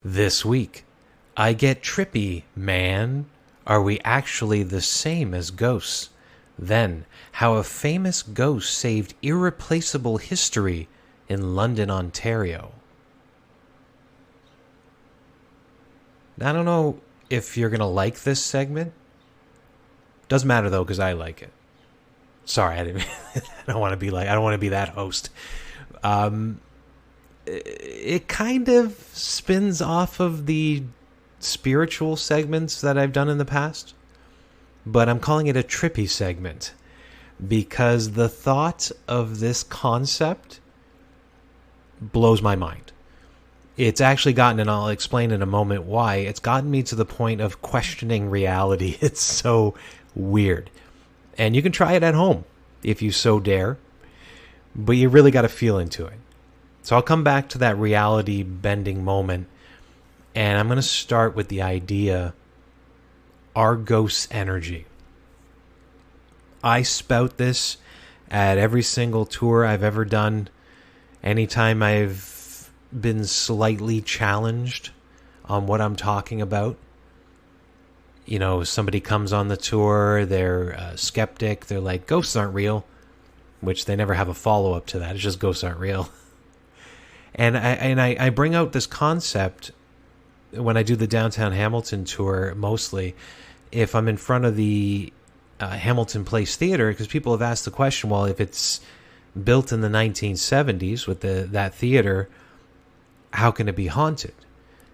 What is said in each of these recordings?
This week, I get trippy, man. Are we actually the same as ghosts? Then, how a famous ghost saved irreplaceable history in London, Ontario. I don't know if you're going to like this segment. Doesn't matter though, because I like it. Sorry, I didn't. I don't want to be that host. It kind of spins off of the spiritual segments that I've done in the past, but I'm calling it a trippy segment because the thought of this concept blows my mind. It's actually gotten, and I'll explain in a moment why, it's gotten me to the point of questioning reality. It's so weird. And you can try it at home if you so dare, but you really got to feel into it. So I'll come back to that reality bending moment, and I'm going to start with the idea, are ghosts energy? I spout this at every single tour I've ever done. Anytime I've been slightly challenged on what I'm talking about. You know, somebody comes on the tour, they're a skeptic, they're like, ghosts aren't real, which they never have a follow-up to that. It's just ghosts aren't real. And I bring out this concept when I do the downtown Hamilton tour, mostly if I'm in front of the Hamilton Place Theater, because people have asked the question, well, if it's built in the 1970s with that theater, how can it be haunted?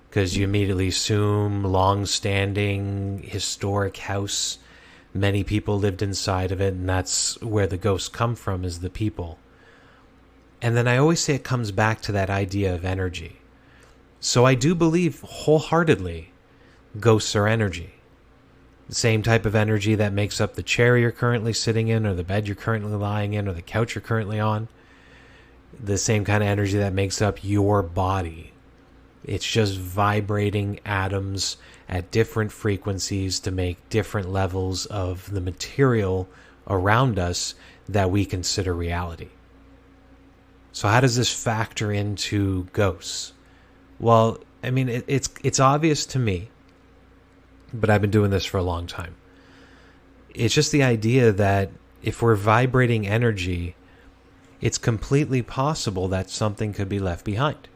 Because you immediately assume long-standing historic house, many people lived inside of it, and that's where the ghosts come from, is the people. And then I always say it comes back to that idea of energy. So I do believe wholeheartedly ghosts are energy. The same type of energy that makes up the chair you're currently sitting in, or the bed you're currently lying in, or the couch you're currently on. The same kind of energy that makes up your body. It's just vibrating atoms at different frequencies to make different levels of the material around us that we consider reality. So how does this factor into ghosts? Well, I mean, it's obvious to me, but I've been doing this for a long time. It's just the idea that if we're vibrating energy, it's completely possible that something could be left behind.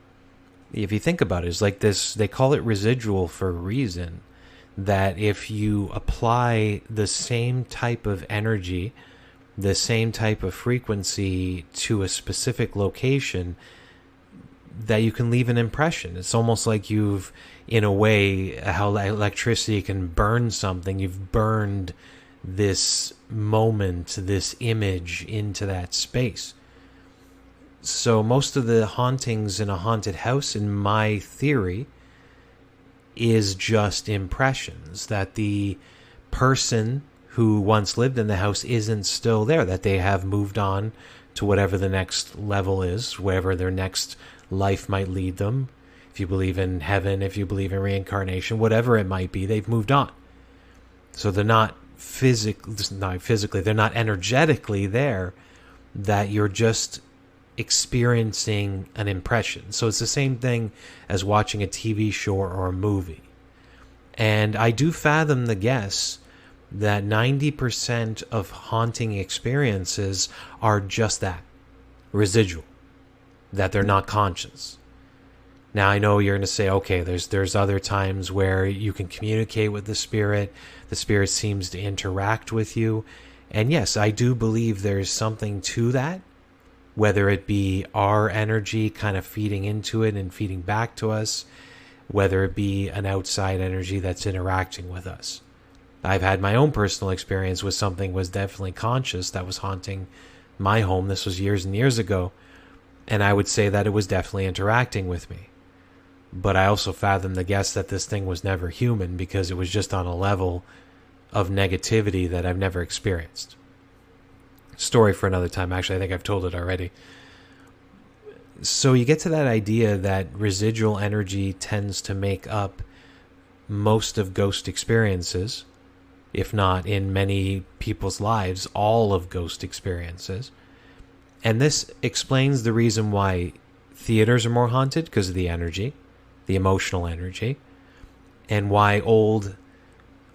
If you think about it, it's like this, they call it residual for a reason, that if you apply the same type of energy, the same type of frequency to a specific location, that you can leave an impression. It's almost like you've, in a way, how electricity can burn something. You've burned this moment, this image into that space. So most of the hauntings in a haunted house, in my theory, is just impressions that the person who once lived in the house isn't still there, that they have moved on to whatever the next level is, wherever their next life might lead them. If you believe in heaven, if you believe in reincarnation, whatever it might be, they've moved on. So they're not physically, they're not energetically there, that you're just experiencing an impression. So it's the same thing as watching a TV show or a movie. And I do fathom the guess that 90% of haunting experiences are just that, residual, that they're not conscious. Now I know you're going to say, okay, there's other times where you can communicate with the spirit seems to interact with you, and yes, I do believe there's something to that, whether it be our energy kind of feeding into it and feeding back to us, whether it be an outside energy that's interacting with us. I've had my own personal experience with something was definitely conscious that was haunting my home. This was years and years ago, and I would say that it was definitely interacting with me. But I also fathom the guess that this thing was never human, because it was just on a level of negativity that I've never experienced. Story for another time. Actually, I think I've told it already. So you get to that idea that residual energy tends to make up most of ghost experiences, if not in many people's lives, all of ghost experiences. And this explains the reason why theaters are more haunted, because of the energy. the emotional energy, and why old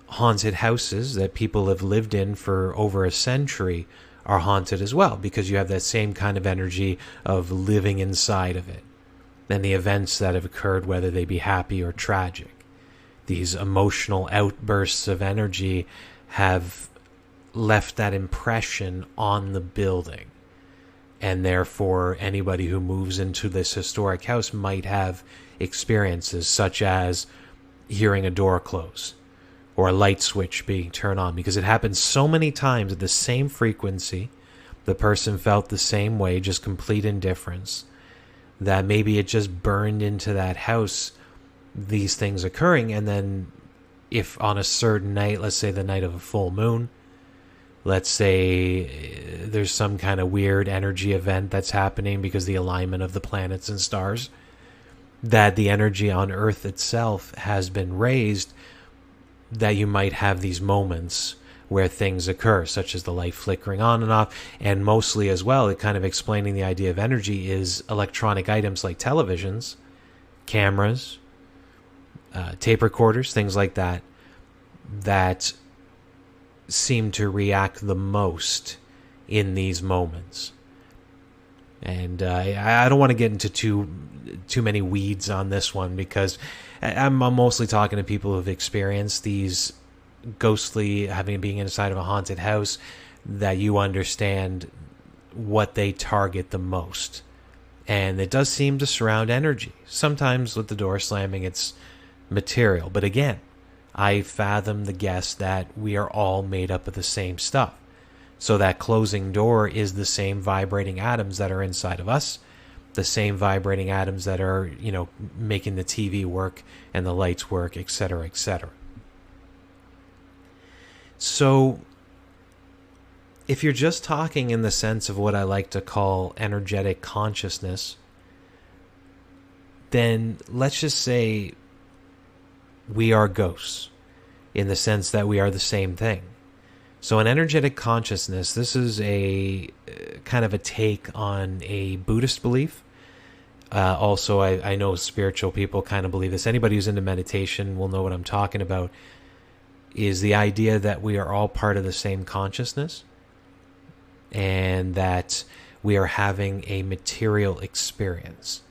haunted houses that people have lived in for over a century are haunted as well, because you have that same kind of energy of living inside of it, and the events that have occurred, whether they be happy or tragic. These emotional outbursts of energy have left that impression on the building, and therefore anybody who moves into this historic house might have experiences such as hearing a door close or a light switch being turned on, because it happens so many times at the same frequency. The person felt the same way, just complete indifference, that maybe it just burned into that house, these things occurring. And then if on a certain night, let's say the night of a full moon, let's say there's some kind of weird energy event that's happening because the alignment of the planets and stars, that the energy on Earth itself has been raised, that you might have these moments where things occur, such as the light flickering on and off. And mostly as well, it kind of explaining the idea of energy is electronic items like televisions, cameras, tape recorders, things like that, that seem to react the most in these moments. And I don't want to get into too many weeds on this one, because I'm mostly talking to people who have experienced these ghostly, being inside of a haunted house, that you understand what they target the most. And it does seem to surround energy. Sometimes with the door slamming, it's material. But again, I fathom the guess that we are all made up of the same stuff. So that closing door is the same vibrating atoms that are inside of us, the same vibrating atoms that are, making the TV work and the lights work, etc., etc. So if you're just talking in the sense of what I like to call energetic consciousness, then let's just say we are ghosts, in the sense that we are the same thing. So an energetic consciousness, this is a kind of a take on a Buddhist belief. Also, I know spiritual people kind of believe this. Anybody who's into meditation will know what I'm talking about, is the idea that we are all part of the same consciousness, and that we are having a material experience.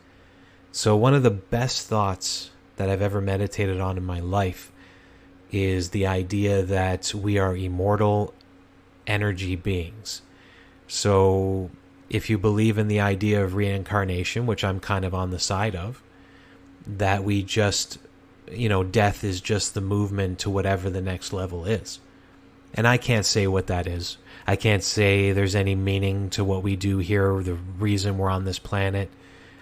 So one of the best thoughts that I've ever meditated on in my life is the idea that we are immortal energy beings. So if you believe in the idea of reincarnation, which I'm kind of on the side of, that we just, death is just the movement to whatever the next level is. And I can't say what that is. I can't say there's any meaning to what we do here, the reason we're on this planet.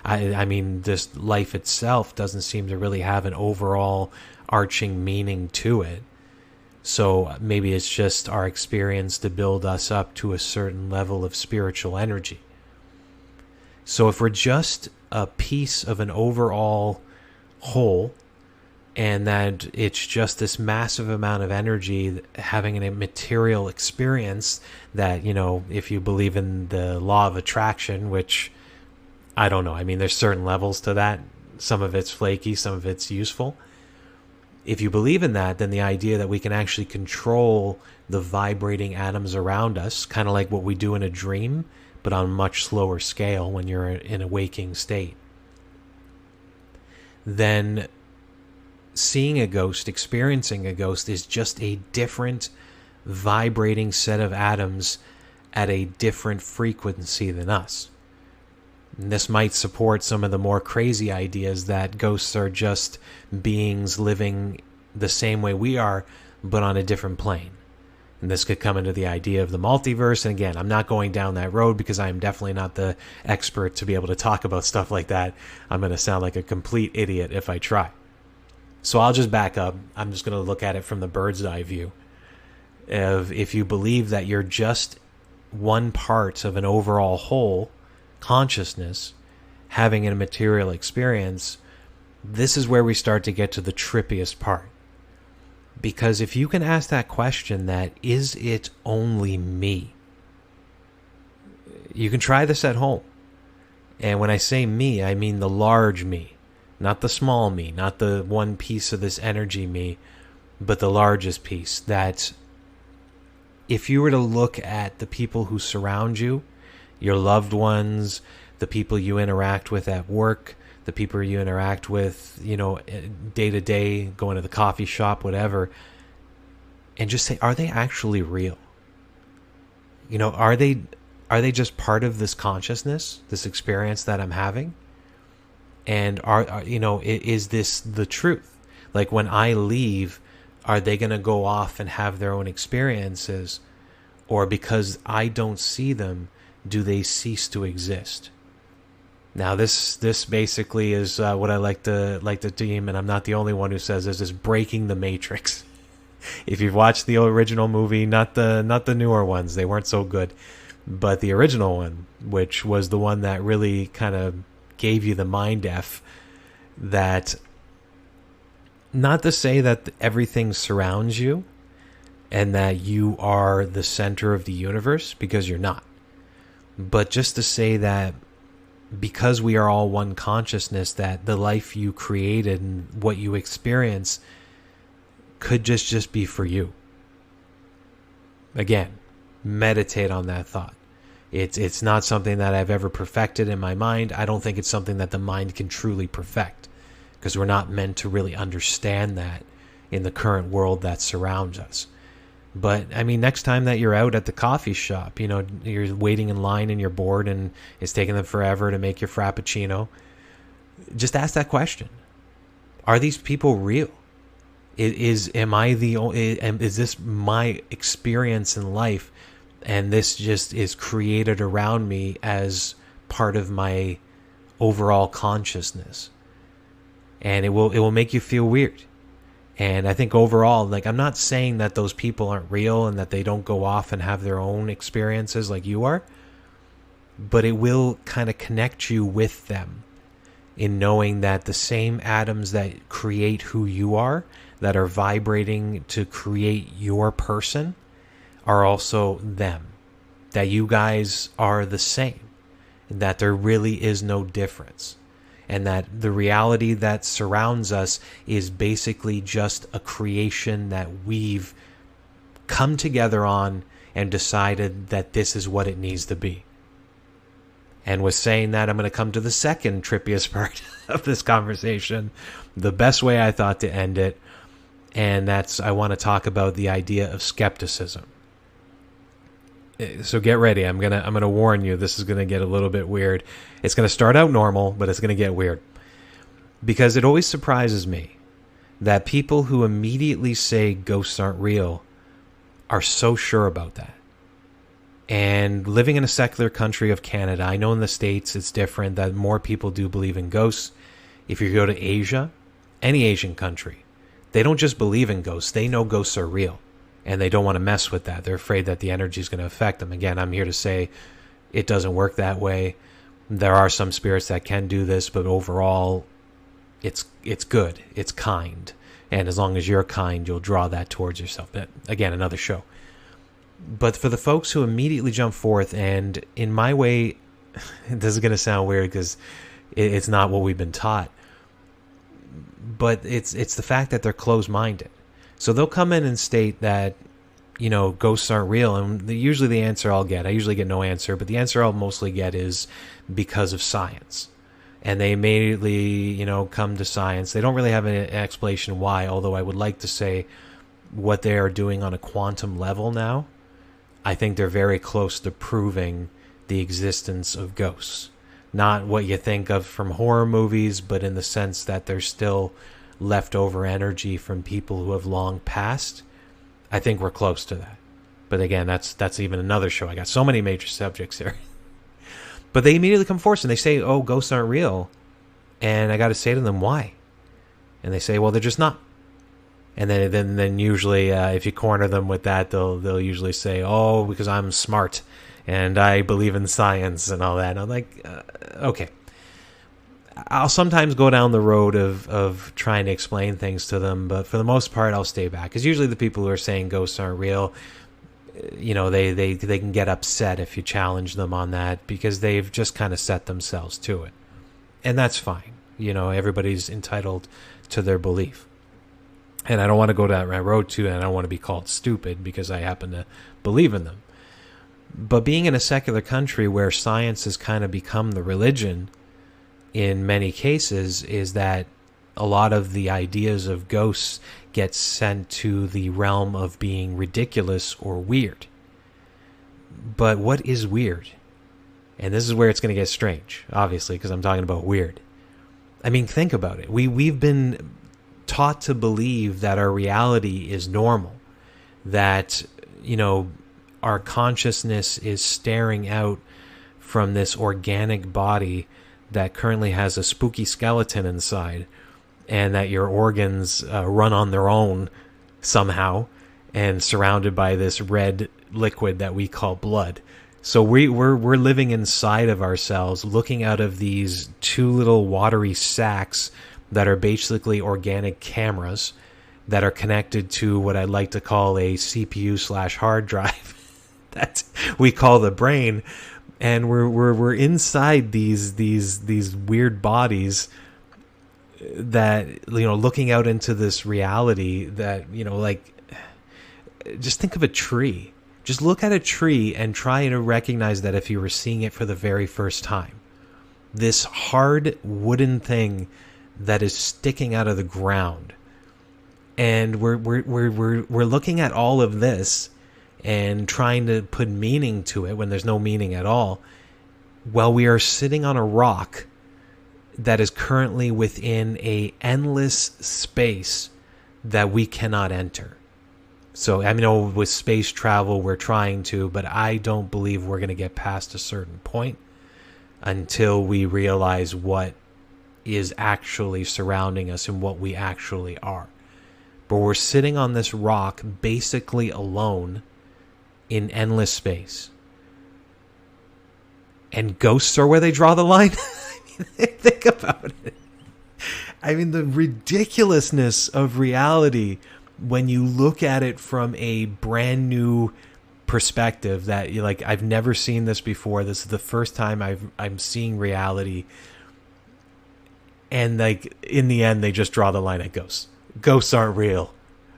I mean, this life itself doesn't seem to really have an overall arching meaning to it. So maybe it's just our experience to build us up to a certain level of spiritual energy. So if we're just a piece of an overall whole, and that it's just this massive amount of energy having a material experience, that, if you believe in the law of attraction, which I don't know. I mean, there's certain levels to that. Some of it's flaky, some of it's useful. If you believe in that, then the idea that we can actually control the vibrating atoms around us, kind of like what we do in a dream, but on a much slower scale when you're in a waking state, then seeing a ghost, experiencing a ghost, is just a different vibrating set of atoms at a different frequency than us. And this might support some of the more crazy ideas that ghosts are just beings living the same way we are, but on a different plane. And this could come into the idea of the multiverse. And again, I'm not going down that road because I am definitely not the expert to be able to talk about stuff like that. I'm going to sound like a complete idiot if I try. So I'll just back up. I'm just going to look at it from the bird's eye view of, if you believe that you're just one part of an overall whole consciousness having a material experience, this is where we start to get to the trippiest part. Because if you can ask that question, that is it only me? You can try this at home. And when I say me, I mean the large me, not the small me, not the one piece of this energy me, but the largest piece. That if you were to look at the people who surround you, your loved ones, the people you interact with at work, the people you interact with, day to day, going to the coffee shop, whatever, and just say, are they actually real? Are they just part of this consciousness, this experience that I'm having? And is this the truth? Like, when I leave, are they going to go off and have their own experiences? Or because I don't see them, do they cease to exist? Now, this basically is what I like to deem, and I'm not the only one who says this, is breaking the matrix. If you've watched the original movie, not the newer ones, they weren't so good, but the original one, which was the one that really kind of gave you the mind F, that not to say that everything surrounds you and that you are the center of the universe, because you're not, but just to say that because we are all one consciousness, that the life you created and what you experience could just be for you. Again, meditate on that thought. It's not something that I've ever perfected in my mind. I don't think it's something that the mind can truly perfect, because we're not meant to really understand that in the current world that surrounds us. But I mean, next time that you're out at the coffee shop, you're waiting in line and you're bored and it's taking them forever to make your frappuccino, just ask that question. Are these people real? Is this my experience in life, and this just is created around me as part of my overall consciousness? And it will make you feel weird. And I think overall, like, I'm not saying that those people aren't real and that they don't go off and have their own experiences like you are, but it will kind of connect you with them in knowing that the same atoms that create who you are, that are vibrating to create your person, are also them. That you guys are the same, and that there really is no difference. And that the reality that surrounds us is basically just a creation that we've come together on and decided that this is what it needs to be. And with saying that, I'm going to come to the second trippiest part of this conversation, the best way I thought to end it, and that's, I want to talk about the idea of skepticism. So get ready. I'm gonna warn you, this is gonna get a little bit weird. It's gonna start out normal, but it's gonna get weird. Because it always surprises me that people who immediately say ghosts aren't real are so sure about that. And living in a secular country of Canada, I know in the States it's different, that more people do believe in ghosts. If you go to Asia, any Asian country, they don't just believe in ghosts, they know ghosts are real. And they don't want to mess with that. They're afraid that the energy is going to affect them. Again, I'm here to say it doesn't work that way. There are some spirits that can do this, but overall, it's good. It's kind. And as long as you're kind, you'll draw that towards yourself. But again, another show. But for the folks who immediately jump forth, and in my way, this is going to sound weird because it's not what we've been taught, but it's the fact that they're closed-minded. So they'll come in and state that, ghosts aren't real. And usually the answer I'll get, I usually get no answer, but the answer I'll mostly get is because of science. And they immediately, come to science. They don't really have an explanation why, although I would like to say what they are doing on a quantum level now, I think they're very close to proving the existence of ghosts. Not what you think of from horror movies, but in the sense that there's still leftover energy from people who have long passed. I think we're close to that. But again, that's even another show. I got so many major subjects here. But they immediately come forth and they say, oh, ghosts aren't real. And I got to say to them, why? And they say, well, they're just not. And then usually, if you corner them with that, they'll usually say, oh, because I'm smart and I believe in science and all that. And I'm like, okay. I'll sometimes go down the road of trying to explain things to them, but for the most part, I'll stay back. Because usually the people who are saying ghosts aren't real, they can get upset if you challenge them on that, because they've just kind of set themselves to it. And that's fine. everybody's entitled to their belief. And I don't want to go down that road too, and I don't want to be called stupid because I happen to believe in them. But being in a secular country where science has kind of become the religion in many cases, is that a lot of the ideas of ghosts get sent to the realm of being ridiculous or weird. But what is weird? And this is where it's going to get strange, obviously, because I'm talking about weird. I mean, think about it. We've been taught to believe that our reality is normal, that, our consciousness is staring out from this organic body that currently has a spooky skeleton inside, and that your organs run on their own somehow and surrounded by this red liquid that we call blood. So we're living inside of ourselves, looking out of these two little watery sacs that are basically organic cameras that are connected to what I'd like to call a CPU/hard drive that we call the brain. And we're inside these weird bodies that, looking out into this reality that, just think of a tree. Just look at a tree and try to recognize that if you were seeing it for the very first time. This hard wooden thing that is sticking out of the ground. And we're looking at all of this and trying to put meaning to it when there's no meaning at all, while we are sitting on a rock that is currently within a endless space that we cannot enter. So I know with space travel we're trying to, but I don't believe we're going to get past a certain point until we realize what is actually surrounding us and what we actually are. But we're sitting on this rock basically alone in endless space. And ghosts are where they draw the line? Think about it. I mean, the ridiculousness of reality when you look at it from a brand new perspective that you're like, I've never seen this before. This is the first time I'm seeing reality. And in the end, they just draw the line at ghosts. Ghosts aren't real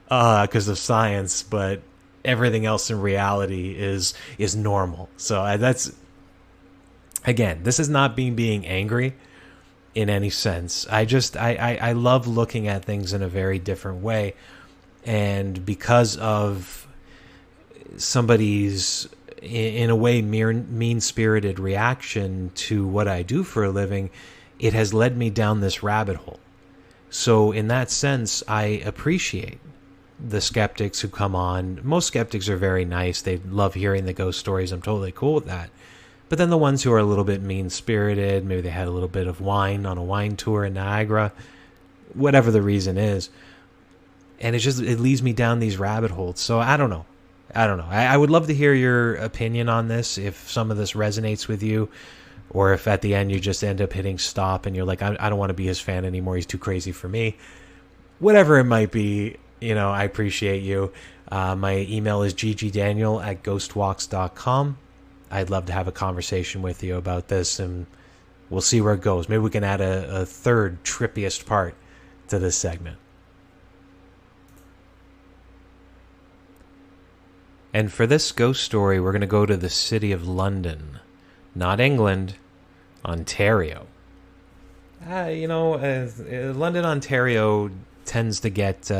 because of science, but everything else in reality is normal. So that's, again, this is not being angry in any sense. I love looking at things in a very different way. And because of somebody's, in a way, mean-spirited reaction to what I do for a living, it has led me down this rabbit hole. So in that sense, I appreciate the skeptics who come on. Most skeptics are very nice. They love hearing the ghost stories. I'm totally cool with that. But then the ones who are a little bit mean-spirited, maybe they had a little bit of wine on a wine tour in Niagara, whatever the reason is. And it leads me down these rabbit holes. So I don't know. I would love to hear your opinion on this, if some of this resonates with you, or if at the end you just end up hitting stop and you're like, I don't want to be his fan anymore. He's too crazy for me. Whatever it might be, I appreciate you. My email is ggdaniel@ghostwalks.com. I'd love to have a conversation with you about this, and we'll see where it goes. Maybe we can add a third trippiest part to this segment. And for this ghost story, we're going to go to the city of London. Not England, Ontario. London, Ontario tends to get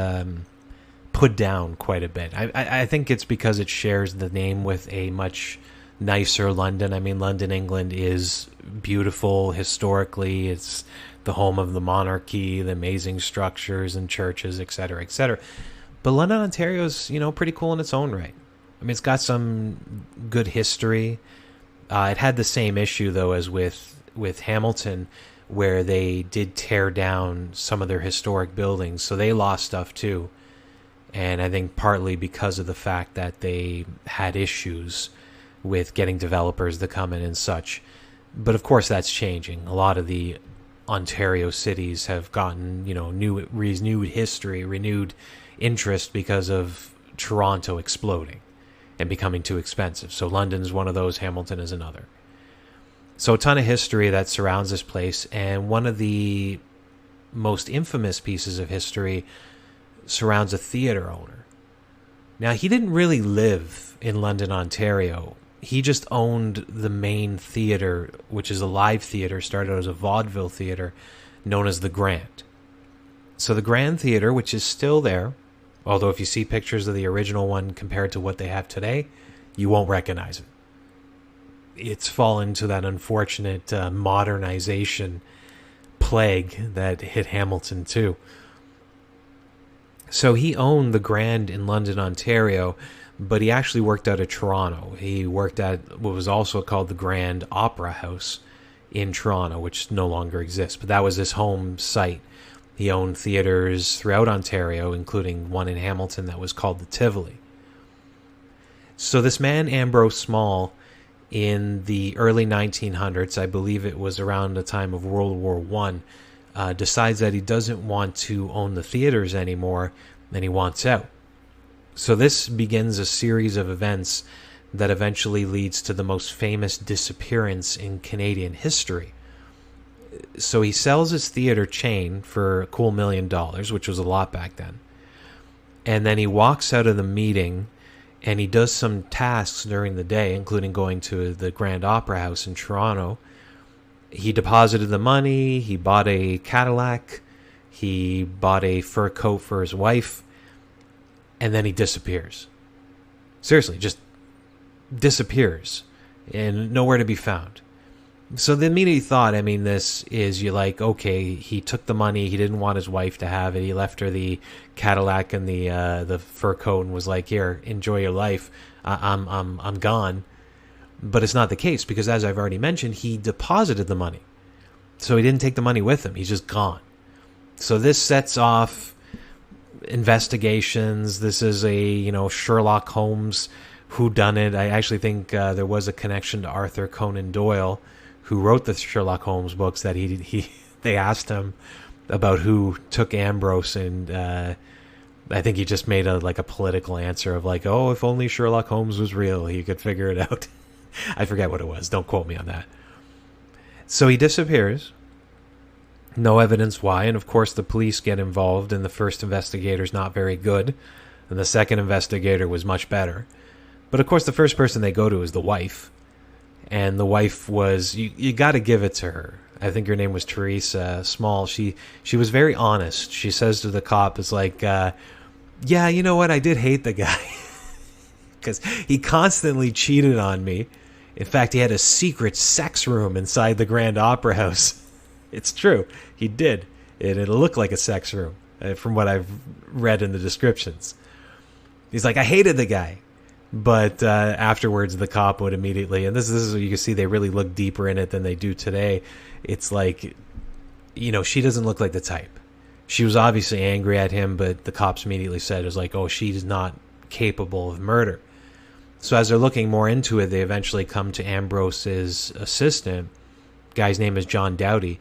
put down quite a bit. I think it's because it shares the name with a much nicer London. I mean, London, England is beautiful historically. It's the home of the monarchy, the amazing structures and churches, etc., etc. But London, Ontario is, pretty cool in its own right. I mean, it's got some good history. It had the same issue, though, as with Hamilton, where they did tear down some of their historic buildings. So they lost stuff, too. And I think partly because of the fact that they had issues with getting developers to come in and such. But, of course, that's changing. A lot of the Ontario cities have gotten, renewed history, renewed interest because of Toronto exploding and becoming too expensive. So London's one of those, Hamilton is another. So a ton of history that surrounds this place, and one of the most infamous pieces of history surrounds a theater owner. Now, he didn't really live in London, Ontario. He just owned the main theater, which is a live theater, started as a vaudeville theater known as the Grand. So the Grand Theater, which is still there, although if you see pictures of the original one compared to what they have today, you won't recognize it. It's fallen to that unfortunate modernization plague that hit Hamilton too. So he owned the Grand in London, Ontario, but he actually worked out of Toronto. He worked at what was also called the Grand Opera House in Toronto, which no longer exists, but that was his home site. He owned theaters throughout Ontario, including one in Hamilton that was called the Tivoli. So this man, Ambrose Small, in the early 1900s, I believe it was around the time of World War I, decides that he doesn't want to own the theaters anymore, and he wants out. So this begins a series of events that eventually leads to the most famous disappearance in Canadian history. So he sells his theater chain for a cool $1 million, which was a lot back then. And then he walks out of the meeting and he does some tasks during the day, including going to the Grand Opera House in Toronto. He deposited the money, he bought a Cadillac, he bought a fur coat for his wife, and then he disappears. Seriously, just disappears and nowhere to be found. So the immediate thought, I mean, this is you're like, okay, he took the money, he didn't want his wife to have it, he left her the Cadillac and the fur coat and was like, here, enjoy your life, I'm gone. But it's not the case, because as I've already mentioned, he deposited the money. So he didn't take the money with him, he's just gone. So this sets off investigations. This is a, Sherlock Holmes whodunit. I actually think there was a connection to Arthur Conan Doyle, who wrote the Sherlock Holmes books, that they asked him about who took Ambrose, and I think he just made a political answer of like, oh, if only Sherlock Holmes was real, he could figure it out. I forget what it was. Don't quote me on that. So he disappears. No evidence why, and of course the police get involved, and the first investigator's not very good, and the second investigator was much better. But of course the first person they go to is the wife. And the wife was, you got to give it to her. I think her name was Teresa Small. She was very honest. She says to the cop, it's like, yeah, you know what? I did hate the guy. Because he constantly cheated on me. In fact, he had a secret sex room inside the Grand Opera House. It's true. He did. It looked like a sex room, from what I've read in the descriptions. He's like, I hated the guy. But afterwards, the cop would immediately, and this is you can see they really look deeper in it than they do today. It's like, she doesn't look like the type. She was obviously angry at him, but the cops immediately said, it was like, oh, she's not capable of murder. So as they're looking more into it, they eventually come to Ambrose's assistant. Guy's name is John Doughty.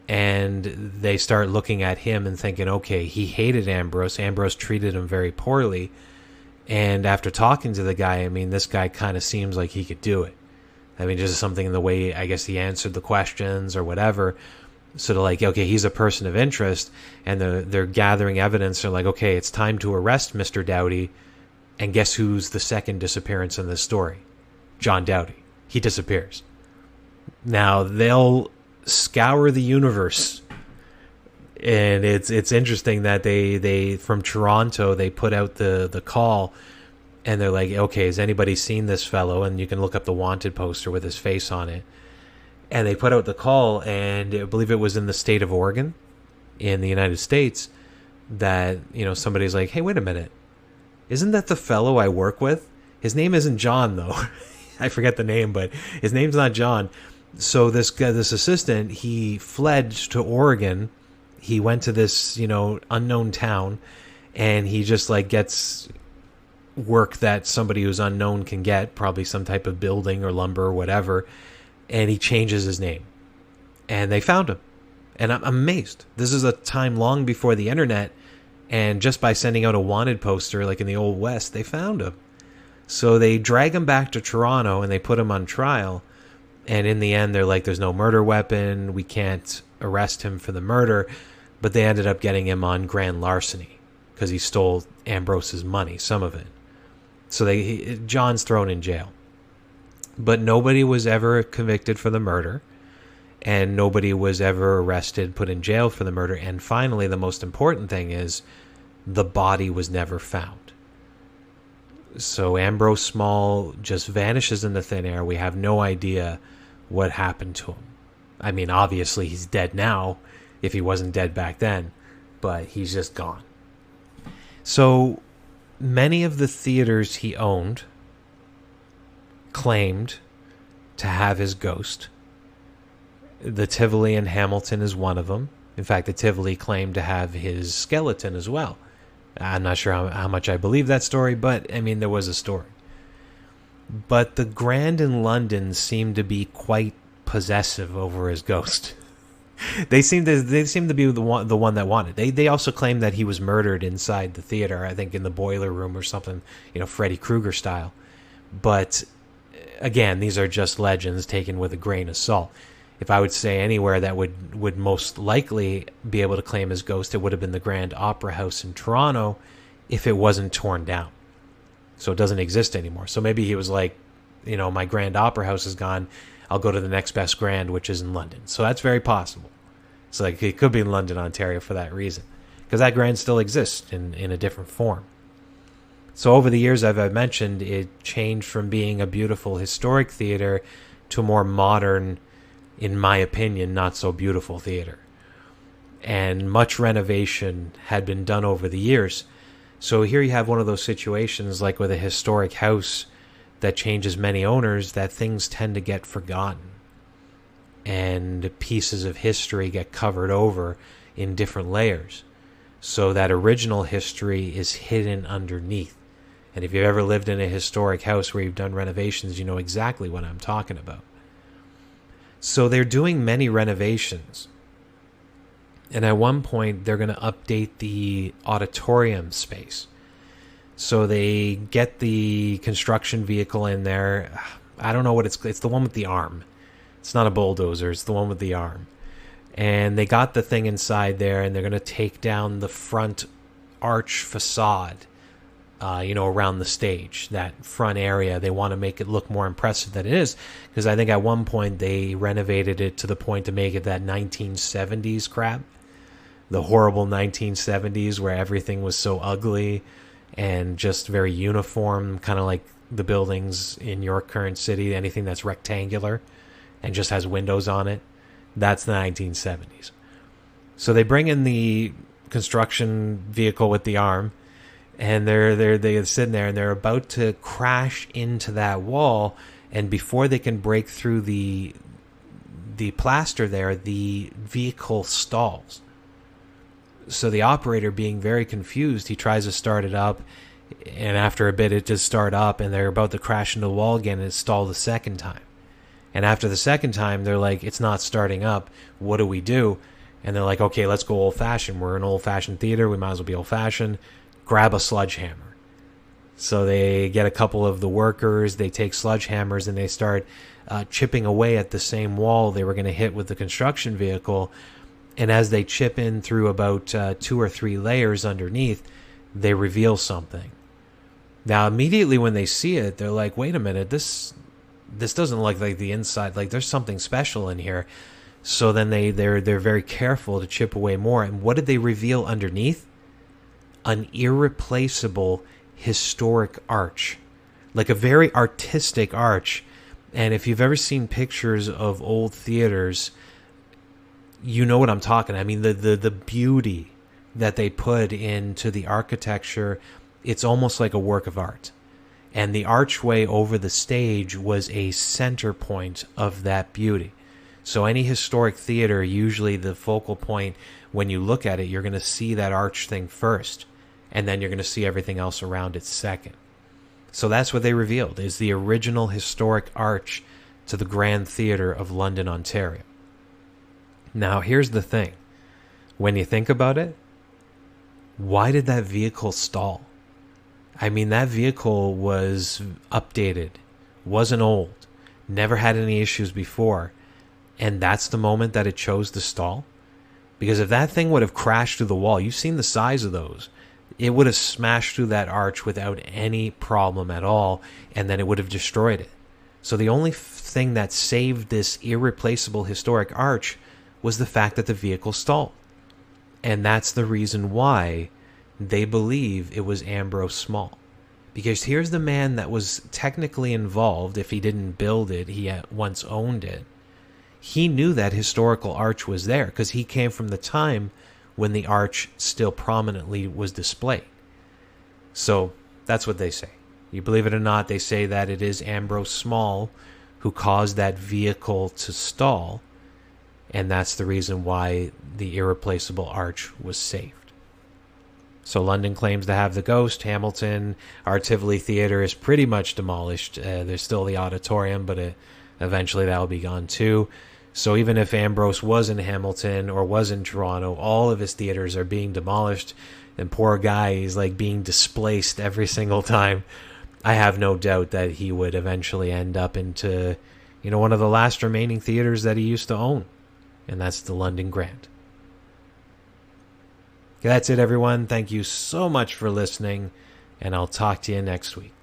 And they start looking at him and thinking, okay, he hated Ambrose. Ambrose treated him very poorly. And after talking to the guy, I mean, this guy kind of seems like he could do it. I mean, just something in the way, I guess, he answered the questions or whatever. So they're like, okay, he's a person of interest. And they're gathering evidence. They're like, okay, it's time to arrest Mr. Doughty. And guess who's the second disappearance in this story? John Doughty. He disappears. Now, they'll scour the universe. And it's interesting that they from Toronto, they put out the call, and they're like, okay, has anybody seen this fellow? And you can look up the wanted poster with his face on it. And they put out the call, and I believe it was in the state of Oregon in the United States that, somebody's like, hey, wait a minute. Isn't that the fellow I work with? His name isn't John, though. I forget the name, but his name's not John. So this guy, this assistant, he fled to Oregon. He went to this, unknown town, and he just gets work that somebody who's unknown can get, probably some type of building or lumber or whatever, and he changes his name. And they found him. And I'm amazed. This is a time long before the internet, and just by sending out a wanted poster like in the Old West, they found him. So they drag him back to Toronto, and they put him on trial. And in the end, they're like, there's no murder weapon. We can't arrest him for the murder. but they ended up getting him on grand larceny because he stole Ambrose's money, some of it. So John's thrown in jail. But nobody was ever convicted for the murder, and nobody was ever arrested, put in jail for the murder. And finally, the most important thing is the body was never found. So Ambrose Small just vanishes in the thin air. We have no idea what happened to him. I mean, obviously he's dead now, if he wasn't dead back then, but he's just gone. So many of the theaters he owned claimed to have his ghost. The Tivoli in Hamilton is one of them. In fact, the Tivoli claimed to have his skeleton as well. I'm not sure how much I believe that story, but I mean, there was a story. But the Grand in London seemed to be quite possessive over his ghost. They seem to be the one that wanted. They also claimed that he was murdered inside the theater, I think in the boiler room or something, Freddy Krueger style. But again, these are just legends taken with a grain of salt. If I would say anywhere that would most likely be able to claim his ghost, it would have been the Grand Opera House in Toronto if it wasn't torn down. So it doesn't exist anymore. So maybe he was like, my Grand Opera House is gone. I'll go to the next best Grand, which is in London. So that's very possible. So like it could be in London, Ontario for that reason. Because that Grand still exists in a different form. So over the years, as I've mentioned, it changed from being a beautiful historic theater to a more modern, in my opinion, not so beautiful theater. And much renovation had been done over the years. So here you have one of those situations like with a historic house that changes many owners, that things tend to get forgotten. And pieces of history get covered over in different layers. So that original history is hidden underneath. And if you've ever lived in a historic house where you've done renovations, you know exactly what I'm talking about. So they're doing many renovations. And at one point, they're going to update the auditorium space. So they get the construction vehicle in there. I don't know what it's the one with the arm. It's not a bulldozer. It's the one with the arm. And they got the thing inside there, and they're going to take down the front arch facade, around the stage, that front area. They want to make it look more impressive than it is, because I think at one point they renovated it to the point to make it that 1970s crap. The horrible 1970s where everything was so ugly and just very uniform, kind of like the buildings in your current city, anything that's rectangular and just has windows on it. That's the 1970s. So they bring in the construction vehicle with the arm, and they're sitting there, and they're about to crash into that wall, and before they can break through the plaster there, the vehicle stalls. So the operator, being very confused, he tries to start it up, and after a bit it just start up, and they're about to crash into the wall again, and it stalled the second time. And after the second time, they're like, it's not starting up. What do we do? And they're like, okay, let's go old-fashioned. We're an old-fashioned theater. We might as well be old-fashioned. Grab a sledgehammer. So they get a couple of the workers. They take sledgehammers, and they start chipping away at the same wall they were going to hit with the construction vehicle. And as they chip in through about 2 or 3 layers underneath, they reveal something. Now, immediately when they see it, they're like, wait a minute, this doesn't look like the inside. Like, there's something special in here. So then they're very careful to chip away more. And what did they reveal underneath? An irreplaceable historic arch. Like a very artistic arch. And if you've ever seen pictures of old theaters, you know what I'm talking. I mean, the beauty that they put into the architecture, it's almost like a work of art. And the archway over the stage was a center point of that beauty. So any historic theater, usually the focal point, when you look at it, you're going to see that arch thing first, and then you're going to see everything else around it second. So that's what they revealed, is the original historic arch to the Grand Theatre of London, Ontario. Now, here's the thing. When you think about it, why did that vehicle stall? I mean, that vehicle was updated, wasn't old, never had any issues before, and that's the moment that it chose to stall? Because if that thing would have crashed through the wall, you've seen the size of those, it would have smashed through that arch without any problem at all, and then it would have destroyed it. So the only thing that saved this irreplaceable historic arch was the fact that the vehicle stalled. And that's the reason why they believe it was Ambrose Small. Because here's the man that was technically involved. If he didn't build it, he once owned it. He knew that historical arch was there because he came from the time when the arch still prominently was displayed. So that's what they say. You believe it or not, they say that it is Ambrose Small who caused that vehicle to stall, and that's the reason why the irreplaceable arch was saved. So London claims to have the ghost. Hamilton, our Tivoli Theatre is pretty much demolished. There's still the auditorium, but eventually that will be gone too. So even if Ambrose was in Hamilton or was in Toronto, all of his theaters are being demolished. And poor guy, he's like being displaced every single time. I have no doubt that he would eventually end up into, one of the last remaining theaters that he used to own. And that's the London Grand. Okay, that's it, everyone. Thank you so much for listening, and I'll talk to you next week.